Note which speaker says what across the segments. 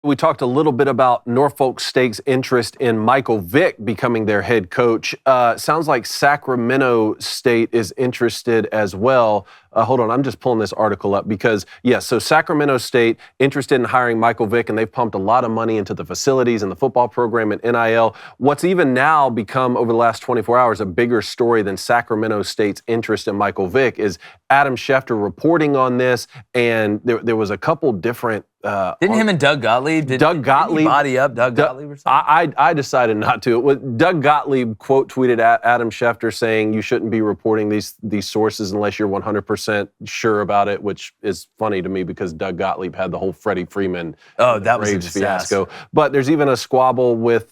Speaker 1: We talked a little bit about Norfolk State's interest in Michael Vick becoming their head coach. Sounds like Sacramento State is interested as well. Hold on, I'm just pulling this article up because, yes, so Sacramento State interested in hiring Michael Vick, and they've pumped a lot of money into the facilities and the football program and NIL. What's even now become, over the last 24 hours, a bigger story than Sacramento State's interest in Michael Vick is Adam Schefter reporting on this, and there was a couple different
Speaker 2: didn't him and Doug Gottlieb? Didn't he body up Doug Gottlieb or something?
Speaker 1: I decided not to. Doug Gottlieb quote tweeted at Adam Schefter saying you shouldn't be reporting these sources unless you're 100% sure about it, which is funny to me because Doug Gottlieb had the whole Freddie Freeman
Speaker 2: that was a
Speaker 1: fiasco. But there's even a squabble with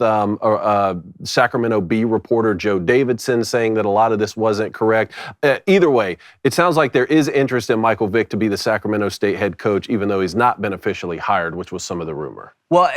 Speaker 1: Sacramento Bee reporter Joe Davidson saying that a lot of this wasn't correct. Either way, it sounds like there is interest in Michael Vick to be the Sacramento State head coach, even though he's not been officially hired, which was some of the rumor.
Speaker 2: Well,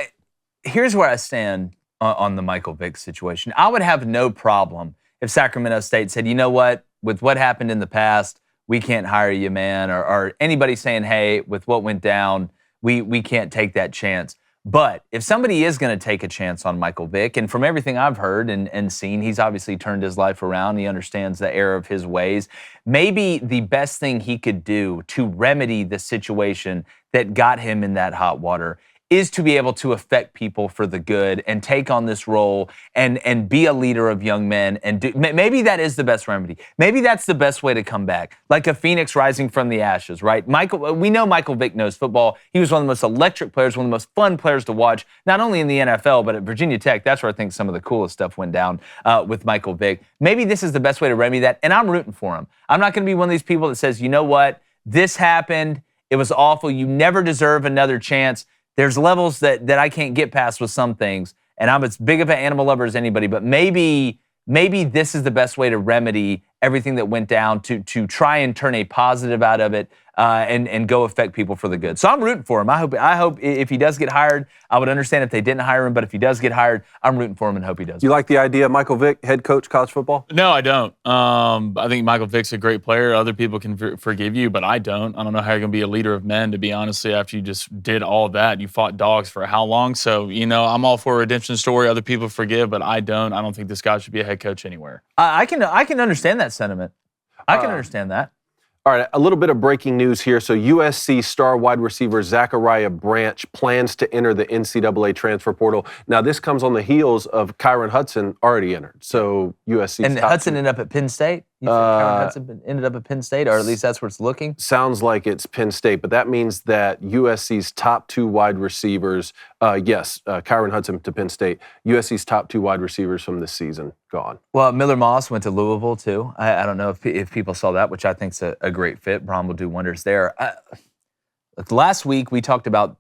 Speaker 2: here's where I stand on the Michael Vick situation. I would have no problem if Sacramento State said, you know what, with what happened in the past, we can't hire you, man, or anybody saying, hey, with what went down, we can't take that chance. But if somebody is going to take a chance on Michael Vick, and from everything I've heard and seen, he's obviously turned his life around. He understands the error of his ways. Maybe the best thing he could do to remedy the situation that got him in that hot water is to be able to affect people for the good and take on this role and be a leader of young men. And maybe that is the best remedy. Maybe that's the best way to come back, like a phoenix rising from the ashes, right? We know Michael Vick knows football. He was one of the most electric players, one of the most fun players to watch, not only in the NFL, but at Virginia Tech. That's where I think some of the coolest stuff went down with Michael Vick. Maybe this is the best way to remedy that, and I'm rooting for him. I'm not going to be one of these people that says, you know what, this happened, it was awful, you never deserve another chance. There's levels that I can't get past with some things, and I'm as big of an animal lover as anybody, but maybe this is the best way to remedy everything that went down, to try and turn a positive out of it and go affect people for the good. So I'm rooting for him. I hope if he does get hired, I would understand if they didn't hire him, but if he does get hired, I'm rooting for him and hope he does.
Speaker 1: You like the idea of Michael Vick, head coach, college football?
Speaker 3: No, I don't. I think Michael Vick's a great player. Other people can forgive you, but I don't. I don't know how you're going to be a leader of men, to be honest, after you just did all that. You fought dogs for how long? So, I'm all for a redemption story. Other people forgive, but I don't. I don't think this guy should be a head coach anywhere.
Speaker 2: I can understand that sentiment. I can understand that.
Speaker 1: All right, a little bit of breaking news here. So USC star wide receiver Zachariah Branch plans to enter the NCAA transfer portal. Now, this comes on the heels of Kyron Hudson already entered. So USC.
Speaker 2: And Hudson ended up at Penn State? You think Kyron Hudson ended up at Penn State, or at least that's where it's looking?
Speaker 1: Sounds like it's Penn State, but that means that USC's top two wide receivers, Kyron Hudson to Penn State, USC's top two wide receivers from this season gone.
Speaker 2: Well, Miller Moss went to Louisville, too. I don't know if people saw that, which I think is a great fit. Braun will do wonders there. Last week, we talked about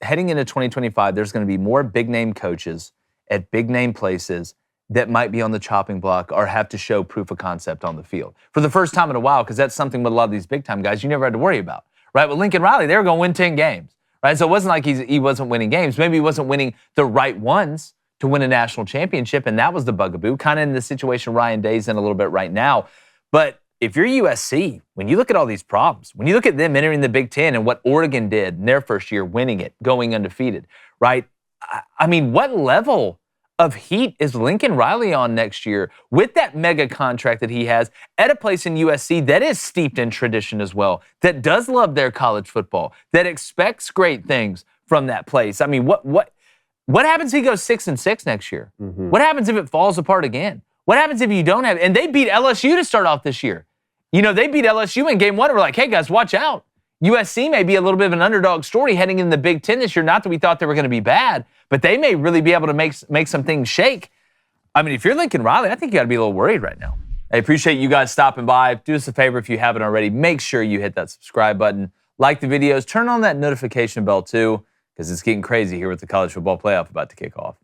Speaker 2: heading into 2025, there's going to be more big-name coaches at big-name places that might be on the chopping block or have to show proof of concept on the field for the first time in a while, because that's something with a lot of these big-time guys you never had to worry about, right? With Lincoln Riley, they were going to win 10 games, right? So it wasn't like he wasn't winning games. Maybe he wasn't winning the right ones to win a national championship, and that was the bugaboo, kind of in the situation Ryan Day's in a little bit right now. But if you're USC, when you look at all these problems, when you look at them entering the Big Ten and what Oregon did in their first year, winning it, going undefeated, right? I mean, what level of heat is Lincoln Riley on next year with that mega contract that he has at a place in USC that is steeped in tradition as well, that does love their college football, that expects great things from that place? I mean, what happens if he goes 6-6 next year? Mm-hmm. What happens if it falls apart again? What happens if you don't have? And they beat LSU to start off this year. They beat LSU in game one. We're like, hey, guys, watch out. USC may be a little bit of an underdog story heading in the Big Ten this year. Not that we thought they were going to be bad, but they may really be able to make some things shake. I mean, if you're Lincoln Riley, I think you got to be a little worried right now. I appreciate you guys stopping by. Do us a favor if you haven't already. Make sure you hit that subscribe button, like the videos, turn on that notification bell too, because it's getting crazy here with the college football playoff about to kick off.